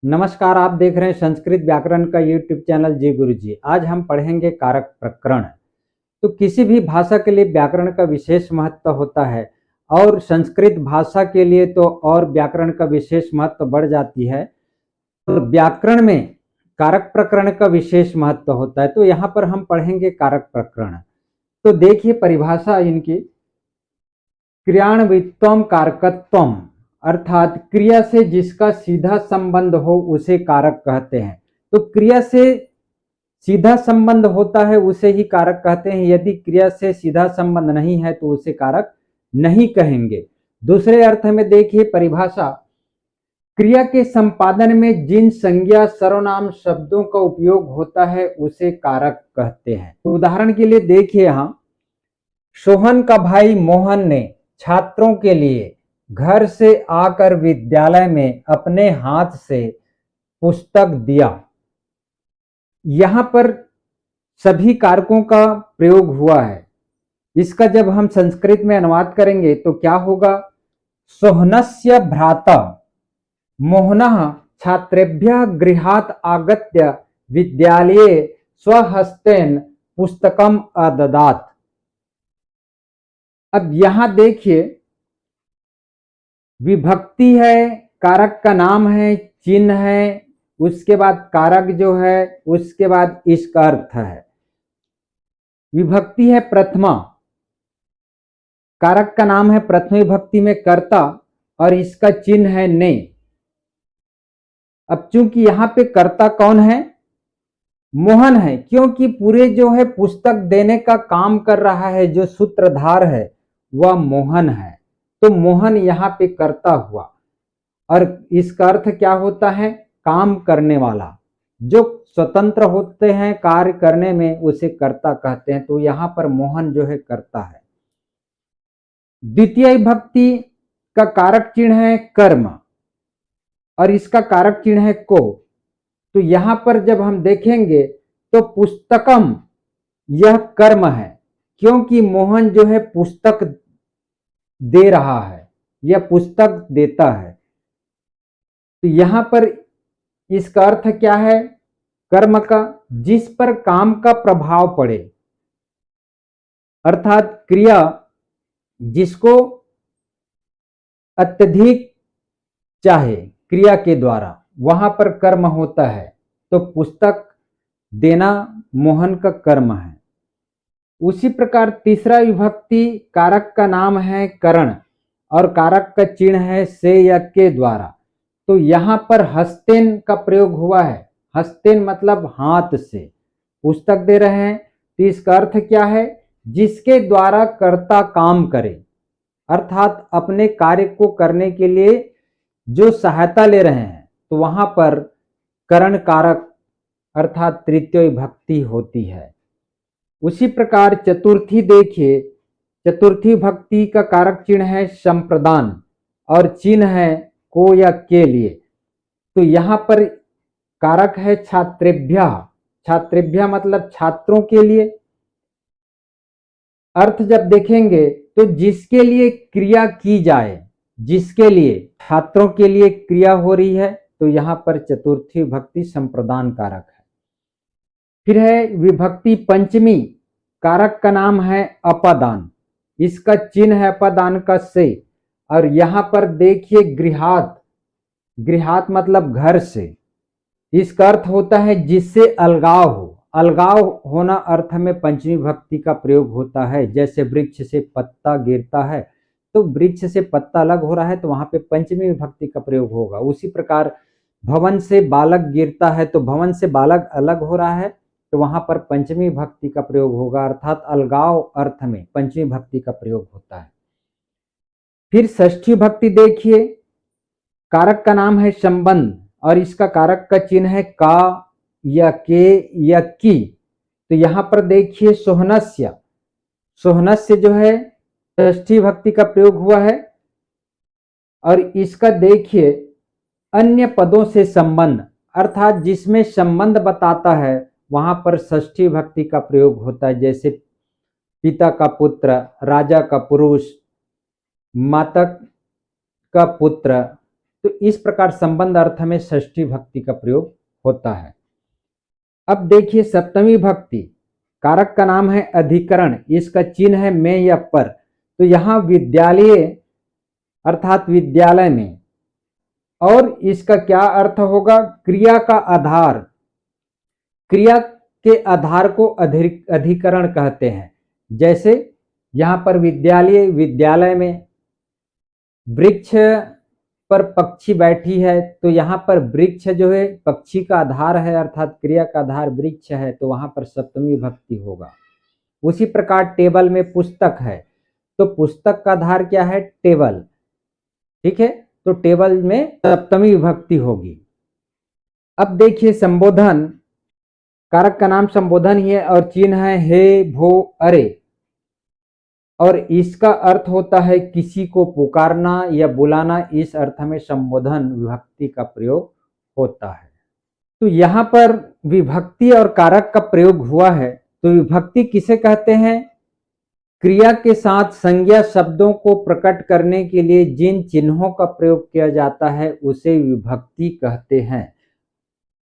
नमस्कार, आप देख रहे हैं संस्कृत व्याकरण का यूट्यूब चैनल जी गुरुजी। आज हम पढ़ेंगे कारक प्रकरण। तो किसी भी भाषा के लिए व्याकरण का विशेष महत्व होता है और संस्कृत भाषा के लिए तो और व्याकरण का विशेष महत्व बढ़ जाती है। तो व्याकरण में कारक प्रकरण का विशेष महत्व होता है। तो यहाँ पर हम पढ़ेंगे कारक प्रकरण। तो देखिए परिभाषा इनकी, क्रियान्वित्वम कारकत्वम, अर्थात क्रिया से जिसका सीधा संबंध हो उसे कारक कहते हैं। तो क्रिया से सीधा संबंध होता है उसे ही कारक कहते हैं। यदि क्रिया से सीधा संबंध नहीं है तो उसे कारक नहीं कहेंगे। दूसरे अर्थ में देखिए परिभाषा, क्रिया के संपादन में जिन संज्ञा सर्वनाम शब्दों का उपयोग होता है उसे कारक कहते हैं। तो उदाहरण के लिए देखिए यहाँ, सोहन का भाई मोहन ने छात्रों के लिए घर से आकर विद्यालय में अपने हाथ से पुस्तक दिया। यहां पर सभी कारकों का प्रयोग हुआ है। इसका जब हम संस्कृत में अनुवाद करेंगे तो क्या होगा, सोहनस्य भ्राता मोहनः छात्रेभ्यः गृहात् आगत्य विद्यालये स्वहस्तेन पुस्तकम अददात्। अब यहां देखिए विभक्ति है, कारक का नाम है, चिन्ह है, उसके बाद कारक जो है, उसके बाद इसका अर्थ है। विभक्ति है प्रथमा, कारक का नाम है प्रथम विभक्ति में कर्ता और इसका चिन्ह है ने। अब चूंकि यहां पे कर्ता कौन है, मोहन है, क्योंकि पूरे जो है पुस्तक देने का काम कर रहा है, जो सूत्रधार है वह मोहन है। तो मोहन यहाँ पे कर्ता हुआ और इसका अर्थ क्या होता है, काम करने वाला। जो स्वतंत्र होते हैं कार्य करने में उसे कर्ता कहते हैं। तो यहाँ पर मोहन जो है कर्ता है। द्वितीय विभक्ति का कारक चिन्ह है कर्म और इसका कारक चिन्ह है को। तो यहाँ पर जब हम देखेंगे तो पुस्तकम यह कर्म है, क्योंकि मोहन जो है पुस्तक दे रहा है, यह पुस्तक देता है। तो यहां पर इसका अर्थ क्या है, कर्म का जिस पर काम का प्रभाव पड़े, अर्थात क्रिया जिसको अत्यधिक चाहे क्रिया के द्वारा, वहां पर कर्म होता है। तो पुस्तक देना मोहन का कर्म है। उसी प्रकार तीसरा विभक्ति कारक का नाम है करण और कारक का चिन्ह है से या के द्वारा। तो यहां पर हस्तेन का प्रयोग हुआ है। हस्तेन मतलब हाथ से पुस्तक दे रहे हैं। तो इसका अर्थ क्या है, जिसके द्वारा कर्ता काम करे, अर्थात अपने कार्य को करने के लिए जो सहायता ले रहे हैं। तो वहां पर करण कारक अर्थात तृतीय विभक्ति होती है। उसी प्रकार चतुर्थी देखिए, चतुर्थी विभक्ति का कारक चिन्ह है संप्रदान और चिन्ह है को या के लिए। तो यहां पर कारक है छात्रेभ्यः। छात्रेभ्यः मतलब छात्रों के लिए। अर्थ जब देखेंगे तो जिसके लिए क्रिया की जाए, जिसके लिए छात्रों के लिए क्रिया हो रही है, तो यहां पर चतुर्थी विभक्ति संप्रदान कारक है। फिर है विभक्ति पंचमी, कारक का नाम है अपादान, इसका चिन्ह है अपादान का से। और यहां पर देखिए गृहात, गृहात मतलब घर से, इसका अर्थ होता है जिससे अलगाव हो। अलगाव होना अर्थ में पंचमी विभक्ति का प्रयोग होता है। जैसे वृक्ष से पत्ता गिरता है, तो वृक्ष से पत्ता अलग हो रहा है तो वहां पे पंचमी विभक्ति का प्रयोग होगा। उसी प्रकार भवन से बालक गिरता है तो भवन से बालक अलग हो रहा है तो वहां पर पंचमी विभक्ति का प्रयोग होगा, अर्थात अलगाव अर्थ में पंचमी विभक्ति का प्रयोग होता है। फिर षष्ठी विभक्ति देखिए, कारक का नाम है संबंध और इसका कारक का चिन्ह है का या के या की। तो यहां पर देखिए सोहनस्य, सोहनस्य जो है षष्ठी विभक्ति का प्रयोग हुआ है और इसका देखिए अन्य पदों से संबंध, अर्थात जिसमें संबंध बताता है वहां पर षष्ठी विभक्ति का प्रयोग होता है। जैसे पिता का पुत्र, राजा का पुरुष, माता का पुत्र। तो इस प्रकार संबंध अर्थ में षष्ठी भक्ति का प्रयोग होता है। अब देखिए सप्तमी भक्ति, कारक का नाम है अधिकरण, इसका चिन्ह है में या पर। तो यहाँ विद्यालय अर्थात विद्यालय में, और इसका क्या अर्थ होगा? क्रिया का आधार, क्रिया के आधार को अधिकरण कहते हैं। जैसे यहाँ पर विद्यालय, विद्यालय में, वृक्ष पर पक्षी बैठी है, तो यहाँ पर वृक्ष जो है पक्षी का आधार है, अर्थात क्रिया का आधार वृक्ष है, तो वहां पर सप्तमी भक्ति होगा। उसी प्रकार टेबल में पुस्तक है, तो पुस्तक का आधार क्या है? टेबल, ठीक है, तो टेबल में सप्तमी विभक्ति होगी। अब देखिए संबोधन, कारक का नाम संबोधन ही है और चिन्ह है हे, भो, अरे, और इसका अर्थ होता है किसी को पुकारना या बुलाना। इस अर्थ में संबोधन विभक्ति का प्रयोग होता है। तो यहाँ पर विभक्ति और कारक का प्रयोग हुआ है। तो विभक्ति किसे कहते हैं? क्रिया के साथ संज्ञा शब्दों को प्रकट करने के लिए जिन चिन्हों का प्रयोग किया जाता है उसे विभक्ति कहते हैं।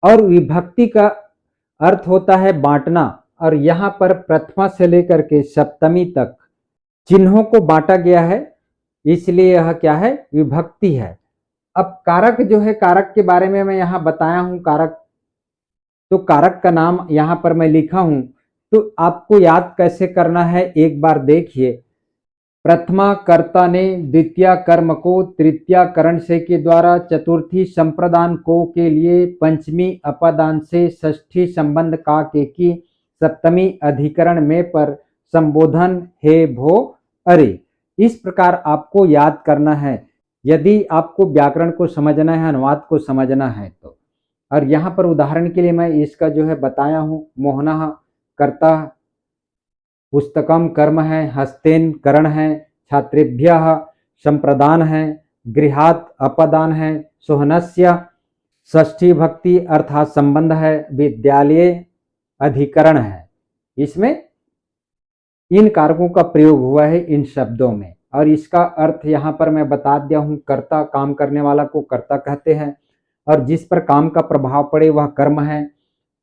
और विभक्ति का अर्थ होता है बांटना, और यहाँ पर प्रथमा से लेकर के सप्तमी तक चिन्हों को बांटा गया है, इसलिए यह क्या है? विभक्ति है। अब कारक जो है, कारक के बारे में मैं यहाँ बताया हूं। कारक, तो कारक का नाम यहाँ पर मैं लिखा हूं, तो आपको याद कैसे करना है एक बार देखिए। प्रथमा कर्ता ने द्वितीय कर्म को तृतीय करण से के द्वारा, चतुर्थी संप्रदान को के लिए, पंचमी अपदान से, षष्ठी संबंध का के की, सप्तमी अधिकरण में पर, संबोधन हे, भो, अरे। इस प्रकार आपको याद करना है यदि आपको व्याकरण को समझना है, अनुवाद को समझना है तो। और यहाँ पर उदाहरण के लिए मैं इसका जो है बताया हूँ। मोहनः कर्ता, पुस्तकम कर्म है, हस्तेन करण है, छात्रेभ्यः संप्रदान है, गृहात अपदान है, सोहनस्य षष्ठी भक्ति अर्थात संबंध है, विद्यालय अधिकरण है। इसमें इन कारकों का प्रयोग हुआ है इन शब्दों में। और इसका अर्थ यहाँ पर मैं बता दिया हूँ। कर्ता, काम करने वाला को कर्ता कहते हैं, और जिस पर काम का प्रभाव पड़े वह कर्म है,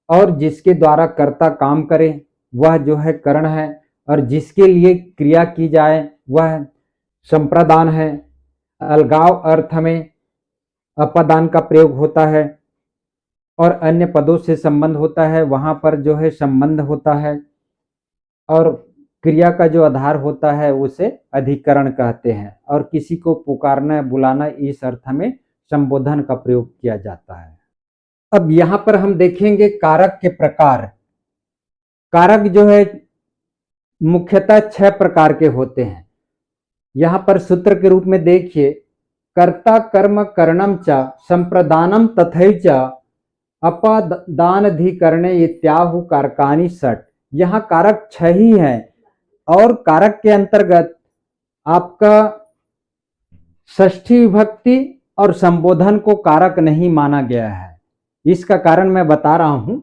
और जिसके द्वारा कर्ता काम करे वह जो है करण है, और जिसके लिए क्रिया की जाए वह संप्रदान है। अलगाव अर्थ में अपदान का प्रयोग होता है, और अन्य पदों से संबंध होता है, वहां पर जो है संबंध होता है, और क्रिया का जो आधार होता है उसे अधिकरण कहते हैं। और किसी को पुकारना, बुलाना, इस अर्थ में संबोधन का प्रयोग किया जाता है। अब यहाँ पर हम देखेंगे कारक के प्रकार। कारक जो है मुख्यतः 6 प्रकार के होते हैं। यहाँ पर सूत्र के रूप में देखिए, कर्ता कर्म करणम च संप्रदानम तथैच अपदानधिकरणे इत्याहु कारकानि षट्। यहाँ कारक 6 ही है, और कारक के अंतर्गत आपका षष्ठी विभक्ति और संबोधन को कारक नहीं माना गया है। इसका कारण मैं बता रहा हूं।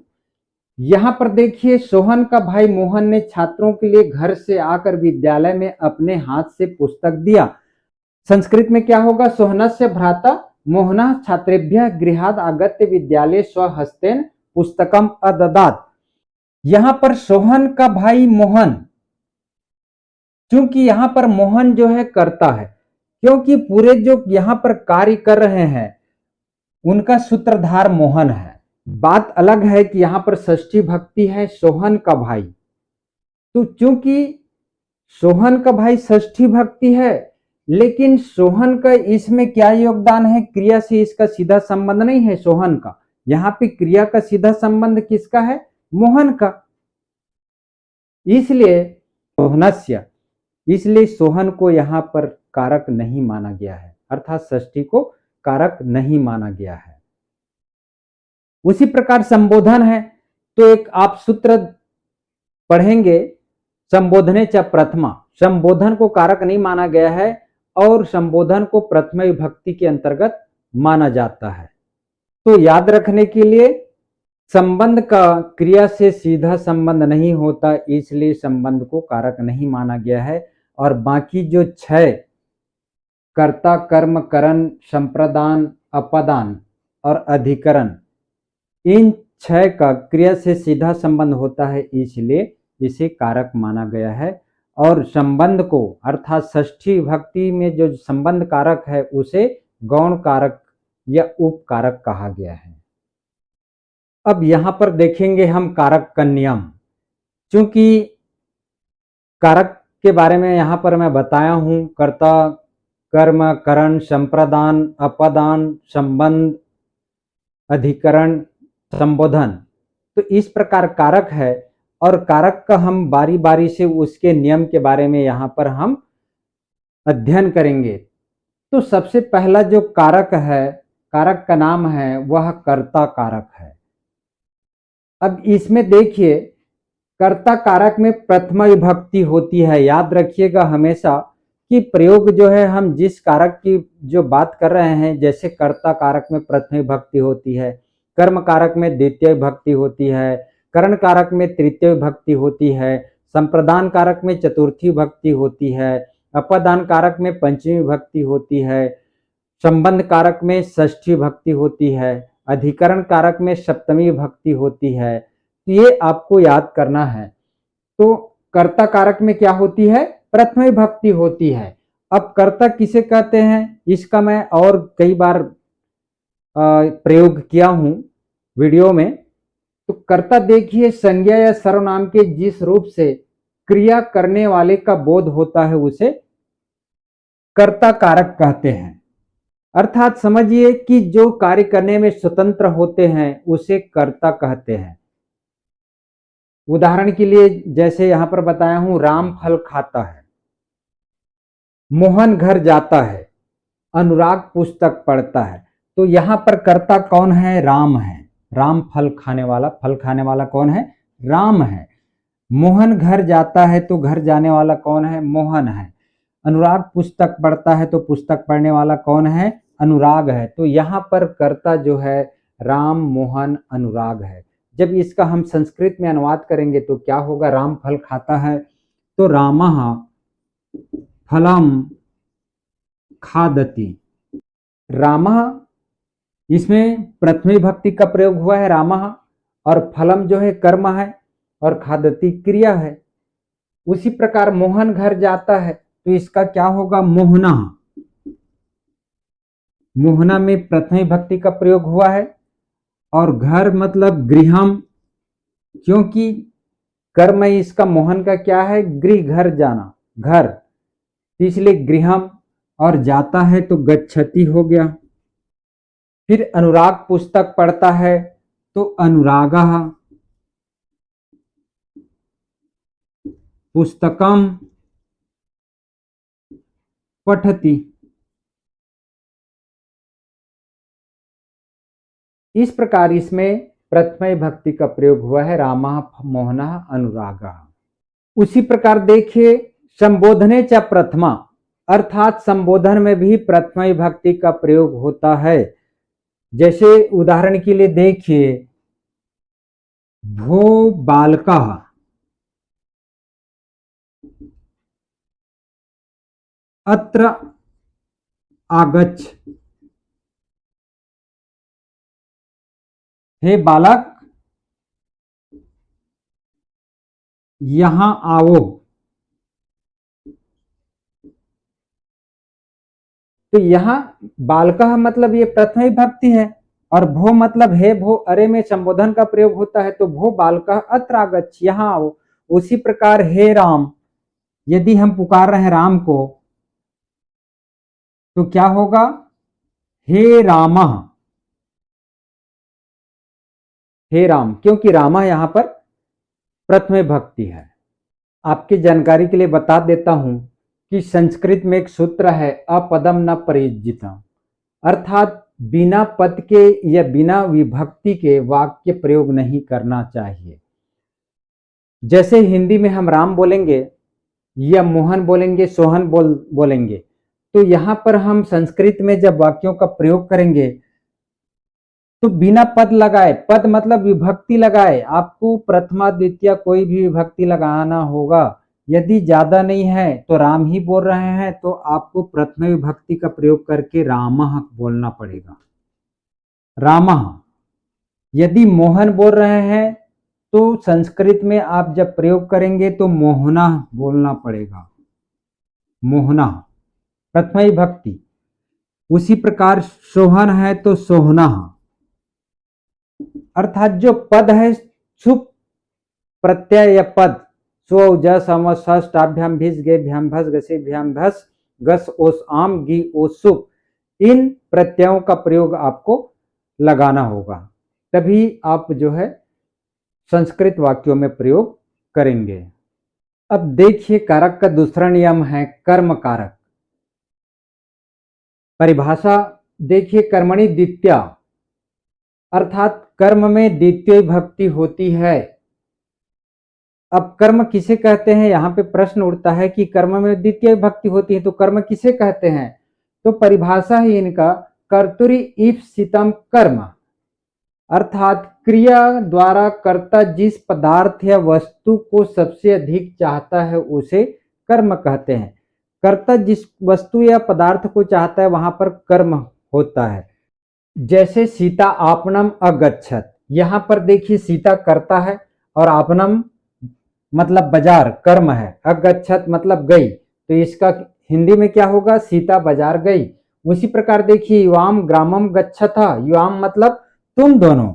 यहां पर देखिए, सोहन का भाई मोहन ने छात्रों के लिए घर से आकर विद्यालय में अपने हाथ से पुस्तक दिया। संस्कृत में क्या होगा? सोहनस्य भ्राता मोहनः छात्रेभ्यः गृहात् आगत्य विद्यालये स्वहस्तेन पुस्तकम अददात्। यहां पर सोहन का भाई मोहन, क्योंकि यहां पर मोहन जो है कर्ता है, क्योंकि पूरे जो यहां पर कार्य कर रहे हैं उनका सूत्रधार मोहन है। बात अलग है कि यहां पर षष्ठी भक्ति है सोहन का भाई, तो चूंकि सोहन का भाई षष्ठी भक्ति है, लेकिन सोहन का इसमें क्या योगदान है? क्रिया से इसका सीधा संबंध नहीं है सोहन का। यहाँ पे क्रिया का सीधा संबंध किसका है? मोहन का। इसलिए सोहनस्य, इसलिए सोहन को यहाँ पर कारक नहीं माना गया है, अर्थात षष्ठी को कारक नहीं माना गया है। उसी प्रकार संबोधन है, तो एक आप सूत्र पढ़ेंगे, संबोधने च प्रथमा। संबोधन को कारक नहीं माना गया है, और संबोधन को प्रथमा विभक्ति के अंतर्गत माना जाता है। तो याद रखने के लिए, संबंध का क्रिया से सीधा संबंध नहीं होता, इसलिए संबंध को कारक नहीं माना गया है। और बाकी जो 6 कर्ता कर्म करण संप्रदान अपदान और अधिकरण, इन 6 का क्रिया से सीधा संबंध होता है, इसलिए इसे कारक माना गया है। और संबंध को अर्थात षष्ठी विभक्ति में जो संबंध कारक है उसे गौण कारक या उपकारक कहा गया है। अब यहां पर देखेंगे हम कारक का नियम। चूंकि कारक के बारे में यहां पर मैं बताया हूं, कर्ता, कर्म, करण, संप्रदान, अपदान, संबंध, अधिकरण, संबोधन, तो इस प्रकार कारक है। और कारक का हम बारी बारी से उसके नियम के बारे में यहाँ पर हम अध्ययन करेंगे। तो सबसे पहला जो कारक है, कारक का नाम है, वह कर्ता कारक है। अब इसमें देखिए, कर्ता कारक में प्रथमा विभक्ति होती है। याद रखिएगा हमेशा कि प्रयोग जो है, हम जिस कारक की जो बात कर रहे हैं, जैसे कर्ता कारक में प्रथम विभक्ति होती है, कर्म कारक में द्वितीय विभक्ति होती है, करण कारक में तृतीय विभक्ति होती है, संप्रदान कारक में चतुर्थी विभक्ति होती है, अपदान कारक में पंचमी विभक्ति होती है, संबंध कारक में षष्ठी विभक्ति होती है, अधिकरण कारक में सप्तमी विभक्ति होती है। तो ये आपको याद करना है। तो कर्ता कारक में क्या होती है? प्रथम विभक्ति होती है। अब कर्ता किसे कहते हैं, इसका मैं और कई बार प्रयोग किया हूं वीडियो में। तो कर्ता देखिए, संज्ञा या सर्वनाम के जिस रूप से क्रिया करने वाले का बोध होता है उसे कर्ता कारक कहते हैं। अर्थात समझिए कि जो कार्य करने में स्वतंत्र होते हैं उसे कर्ता कहते हैं। उदाहरण के लिए जैसे यहां पर बताया हूं, राम फल खाता है, मोहन घर जाता है, अनुराग पुस्तक पढ़ता है। तो यहां पर कर्ता कौन है? राम है। राम फल खाने वाला कौन है? राम है। मोहन घर जाता है तो घर जाने वाला कौन है? मोहन है। अनुराग पुस्तक पढ़ता है तो पुस्तक पढ़ने वाला कौन है? अनुराग है। तो यहाँ पर कर्ता जो है राम, मोहन, अनुराग है। जब इसका हम संस्कृत में अनुवाद करेंगे तो क्या होगा? राम फल खाता है तो रामः फलम खादति। रामः, इसमें प्रथम विभक्ति का प्रयोग हुआ है रामः, और फलम जो है कर्म है और खादति क्रिया है। उसी प्रकार मोहन घर जाता है तो इसका क्या होगा? मोहना। मोहना में प्रथम विभक्ति का प्रयोग हुआ है, और घर मतलब गृहम, क्योंकि कर्म इसका मोहन का क्या है? गृह, घर जाना, घर, इसलिए गृहम, और जाता है तो गच्छति हो गया। फिर अनुराग पुस्तक पढ़ता है तो अनुरागः पुस्तकम पठति। इस प्रकार इसमें प्रथम विभक्ति का प्रयोग हुआ है, रामः, मोहनः, अनुरागः। उसी प्रकार देखिए, संबोधने च प्रथमा, अर्थात संबोधन में भी प्रथम विभक्ति का प्रयोग होता है। जैसे उदाहरण के लिए देखिए, भो बालकः अत्र आगच्छ। हे बालक, यहां आओ। तो यहां बालकः मतलब ये प्रथम विभक्ति है, और भो मतलब हे भो, अरे में संबोधन का प्रयोग होता है। तो भो बालकः अत्र आगच्छ, यहां आओ। उसी प्रकार हे राम, यदि हम पुकार रहे हैं राम को तो क्या होगा? हे रामः, हे राम, क्योंकि रामा यहां पर प्रथम विभक्ति है। आपकी जानकारी के लिए बता देता हूं कि संस्कृत में एक सूत्र है, अपदम न प्रयुज्यता, अर्थात बिना पद के या बिना विभक्ति के वाक्य प्रयोग नहीं करना चाहिए। जैसे हिंदी में हम राम बोलेंगे या मोहन बोलेंगे, सोहन बोलेंगे, तो यहां पर हम संस्कृत में जब वाक्यों का प्रयोग करेंगे तो बिना पद लगाए, पद मतलब विभक्ति लगाए, आपको प्रथमा द्वितीय कोई भी विभक्ति लगाना होगा। यदि ज्यादा नहीं है तो राम ही बोल रहे हैं तो आपको प्रथम विभक्ति का प्रयोग करके रामः बोलना पड़ेगा। रामः। यदि मोहन बोल रहे हैं तो संस्कृत में आप जब प्रयोग करेंगे तो मोहना बोलना पड़ेगा, मोहना प्रथमा विभक्ति। उसी प्रकार सोहन है तो सोहना, अर्थात जो पद है सुप प्रत्यय पद, स्व ज सम षष्ठाभ्याम भिस गे भ्याम भस गसे भ्याम भस गस ओस आम गी ओ सुप, इन प्रत्ययों का प्रयोग आपको लगाना होगा, तभी आप जो है संस्कृत वाक्यों में प्रयोग करेंगे। अब देखिए कारक का दूसरा नियम है कर्म कारक। परिभाषा देखिए, कर्मणि द्वितीया, अर्थात कर्म में द्वितीय विभक्ति होती है। अब कर्म किसे कहते हैं, यहां पे प्रश्न उठता है कि कर्म में द्वितीय विभक्ति होती है तो कर्म किसे कहते हैं। तो परिभाषा है इनका कर्तुरी ईप्सितम कर्म, अर्थात क्रिया द्वारा कर्ता जिस पदार्थ या वस्तु को सबसे अधिक चाहता है उसे कर्म कहते हैं। कर्ता जिस वस्तु या पदार्थ को चाहता है वहां पर कर्म होता है। जैसे सीता आपनम अगच्छत, यहां पर देखिए सीता कर्ता है और आपनम मतलब बाजार कर्म है, अगच्छत मतलब गई, तो इसका हिंदी में क्या होगा, सीता बाजार गई। उसी प्रकार देखिए युवाम ग्रामम गच्छता, युवाम मतलब तुम दोनों,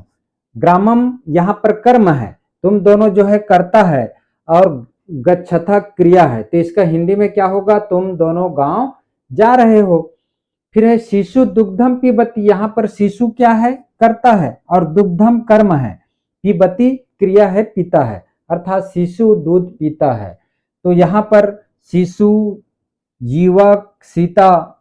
ग्रामम यहाँ पर कर्म है, तुम दोनों जो है कर्ता है और गच्छता क्रिया है, तो इसका हिंदी में क्या होगा, तुम दोनों गांव जा रहे हो। फिर है शिशु दुग्धम पिबती, यहाँ पर शिशु क्या है, कर्ता है और दुग्धम कर्म है, पिबती क्रिया है, पीता है, अर्थात शिशु दूध पीता है। तो यहाँ पर शिशु, युवक, सीता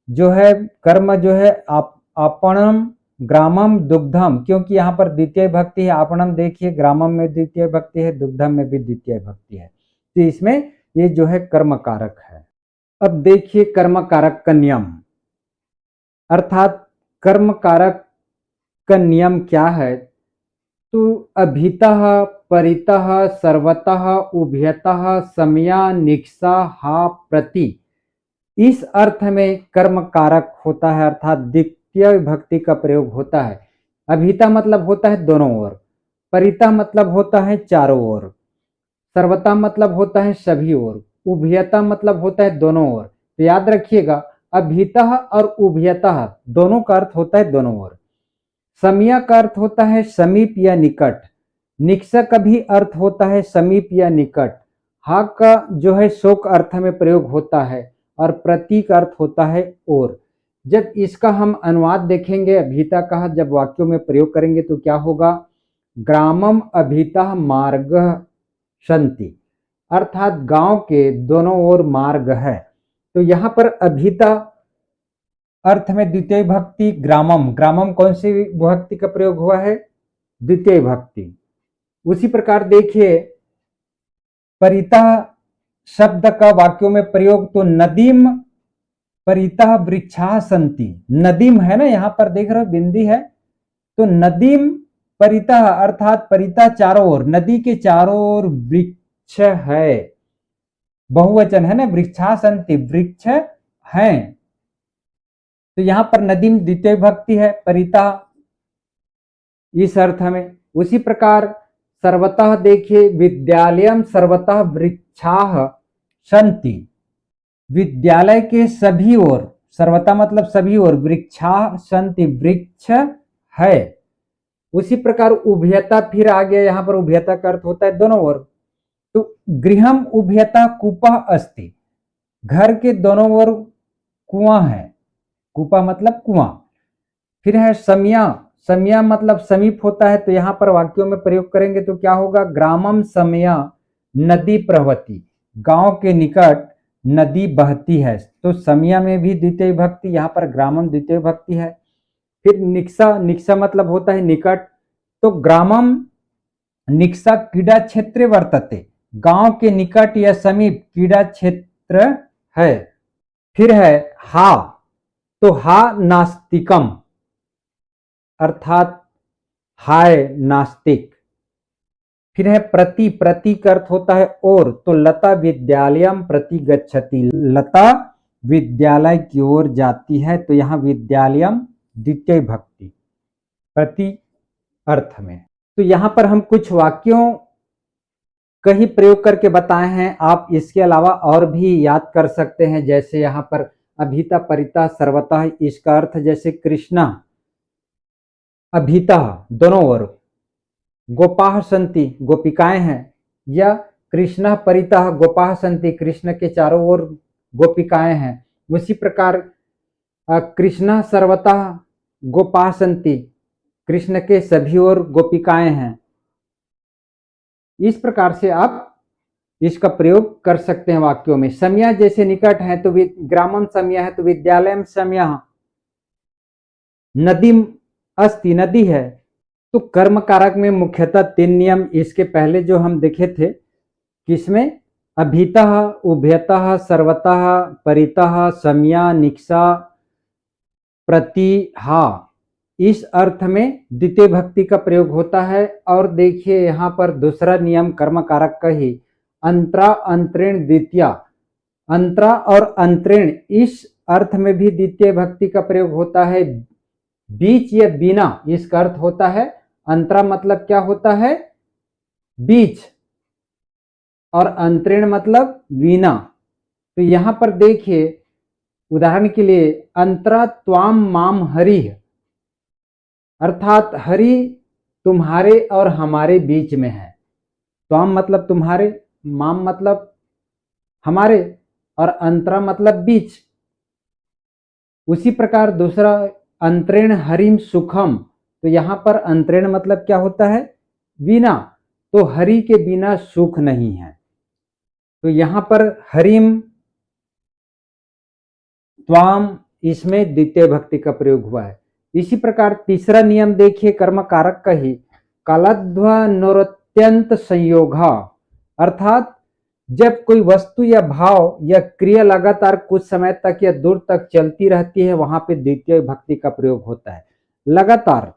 जो है कर्म जो है आपणम ग्रामम दुग्धम, क्योंकि यहाँ पर द्वितीय भक्ति है। आपणम देखिए ग्रामम में द्वितीय भक्ति है, दुग्धम में भी द्वितीय भक्ति है, तो इसमें ये जो है कर्म कारक है। अब देखिए कर्म कारक का नियम, अर्थात कर्म कारक का नियम क्या है, तो अभितः परितः सर्वतः उभयतः समया निक्सा हा प्रति, इस अर्थ में कर्म कारक होता है, अर्थात द्वितीय विभक्ति का प्रयोग होता है। अभिता मतलब होता है दोनों ओर, परिता मतलब होता है चारों ओर, सर्वता मतलब होता है सभी ओर, उभयता मतलब होता है दोनों ओर। तो याद रखिएगा अभितः और उभयतः दोनों का अर्थ होता है दोनों ओर। समया का अर्थ होता है समीप या निकट, निक्सा का भी अर्थ होता है समीप या निकट, हा का जो है शोक अर्थ में प्रयोग होता है और प्रतीक अर्थ होता है और। जब इसका हम अनुवाद देखेंगे अभिता का जब वाक्यों में प्रयोग करेंगे तो क्या होगा, ग्रामम अभितः मार्ग संति, अर्थात गांव के दोनों ओर मार्ग है। तो यहाँ पर अभिता अर्थ में द्वितीय विभक्ति ग्रामम, ग्रामम कौन सी विभक्ति का प्रयोग हुआ है, द्वितीय विभक्ति। उसी प्रकार देखिए परितः शब्द का वाक्यों में प्रयोग, तो नदीम परितः वृक्षा संति, नदीम है ना, यहाँ पर देख रहे हो बिंदी है, तो नदीम परितः अर्थात परितः चारों ओर, नदी के चारों ओर वृक्ष है, बहुवचन है ना, वृक्षा संति वृक्ष है, तो यहाँ पर नदीम द्वितीय विभक्ति है, परितः इस अर्थ में। उसी प्रकार सर्वतः देखिए विद्यालयम सर्वतः वृक्षाः सन्ति, विद्यालय के सभी ओर, सर्वतः मतलब सभी ओर, वृक्षाः सन्ति वृक्ष है। उसी प्रकार उभयता फिर आ गया, यहाँ पर उभयता का अर्थ होता है दोनों ओर, तो गृहम उभयता कूपः अस्ति, घर के दोनों ओर कुआं है, कूपा मतलब कुआं। फिर है समया, समया मतलब समीप होता है, तो यहाँ पर वाक्यों में प्रयोग करेंगे तो क्या होगा, ग्रामम समया नदी प्रवहति, गांव के निकट नदी बहती है, तो समया में भी द्वितीय विभक्ति, यहाँ पर ग्रामम द्वितीय विभक्ति है। फिर निक्सा, निक्सा मतलब होता है निकट, तो ग्रामम निक्सा क्रीड़ा क्षेत्र वर्तते, गांव के निकट या समीप क्रीड़ा क्षेत्र है। फिर है हा, तो हा नास्तिकम, अर्थात हाय नास्तिक। फिर है प्रति, प्रति का अर्थ होता है और, तो लता विद्यालयम प्रति गच्छति, लता विद्यालय की ओर जाती है, तो यहाँ विद्यालयम द्वितीय विभक्ति। प्रति अर्थ में। तो यहाँ पर हम कुछ वाक्यों का ही प्रयोग करके बताए हैं, आप इसके अलावा और भी याद कर सकते हैं। जैसे यहाँ पर अभिता परिता सर्वतः, इसका अर्थ जैसे कृष्णा अभिता दोनों ओर, गोपाः सन्ति गोपिकाएं हैं, या कृष्णा परितः गोपाः सन्ति कृष्ण के चारों ओर गोपिकाएं हैं। उसी प्रकार कृष्णा सर्वतः गोपाः सन्ति कृष्ण के सभी ओर गोपिकाएं हैं। इस प्रकार से आप इसका प्रयोग कर सकते हैं वाक्यों में। समया जैसे निकट है तो ग्रामम समया है तो विद्यालयम समयः, नदी अस्ति नदी है। तो कर्म कारक में मुख्यतः 3 नियम इसके पहले जो हम देखे थे, किसमें अभितः उभयतः सर्वतः परितः समया निक्षा प्रतिहा, इस अर्थ में द्वितीय भक्ति का प्रयोग होता है। और देखिए यहाँ पर दूसरा नियम कर्म कारक का ही, अंतरा अंतरिण द्वितीया, अंतरा और अंतरिण इस अर्थ में भी द्वितीय भक्ति का प्रयोग होता है। बीच या बिना इसका अर्थ होता है। अंतरा मतलब क्या होता है? बीच, और अंतरिण मतलब बिना। तो यहाँ पर देखिए उदाहरण के लिए, अंतरा त्वाम माम हरि, अर्थात हरि तुम्हारे और हमारे बीच में है। त्वाम मतलब तुम्हारे, माम मतलब हमारे, और अंतरा मतलब बीच। उसी प्रकार दूसरा, अंतरिण हरिम सुखम, तो यहाँ पर अंतरिण मतलब क्या होता है? बिना। तो हरि के बिना सुख नहीं है। तो यहाँ पर हरिम त्वाम, इसमें द्वितीय भक्ति का प्रयोग हुआ है। इसी प्रकार तीसरा नियम देखिए कर्म कारक का ही, कालाध्वनोरत्यंत संयोगा, अर्थात जब कोई वस्तु या भाव या क्रिया लगातार कुछ समय तक या दूर तक चलती रहती है, वहां पे द्वितीय भक्ति का प्रयोग होता है। लगातार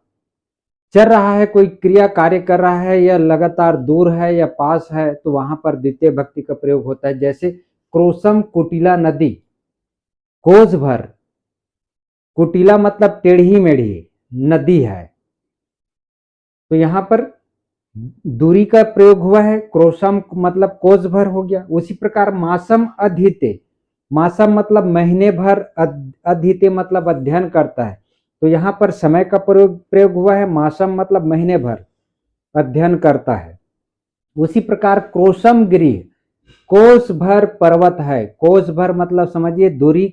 चल रहा है, कोई क्रिया कार्य कर रहा है, या लगातार दूर है या पास है, तो वहां पर द्वितीय भक्ति का प्रयोग होता है। जैसे क्रोशम कुटिला नदी, कोस भर, कुटिला मतलब टेढ़ी मेढ़ी नदी है, तो यहाँ पर दूरी का प्रयोग हुआ है। क्रोशम मतलब कोस भर हो गया। उसी प्रकार मासम अधीते, मासम मतलब महीने भर, अधीते मतलब अध्ययन करता है, तो यहाँ पर समय का प्रयोग हुआ है। मासम मतलब महीने भर अध्ययन करता है। उसी प्रकार क्रोशम गिरी, कोस भर पर्वत है, कोस भर मतलब समझिए दूरी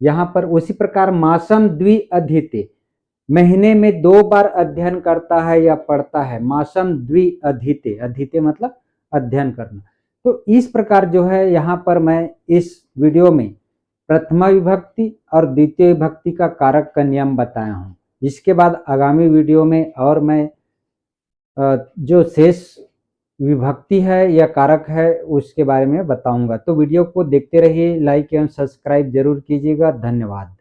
यहाँ पर। उसी प्रकार मासम द्वि अधीते, महीने में 2 बार अध्ययन करता है या पढ़ता है। मासम द्वि अधीते, अधीते मतलब अध्ययन करना। तो इस प्रकार जो है यहाँ पर मैं इस वीडियो में प्रथमा विभक्ति और द्वितीय विभक्ति का कारक का नियम बताया हूँ। इसके बाद आगामी वीडियो में और मैं जो शेष विभक्ति है या कारक है उसके बारे में बताऊंगा। तो वीडियो को देखते रहिए, लाइक एवं सब्सक्राइब जरूर कीजिएगा। धन्यवाद।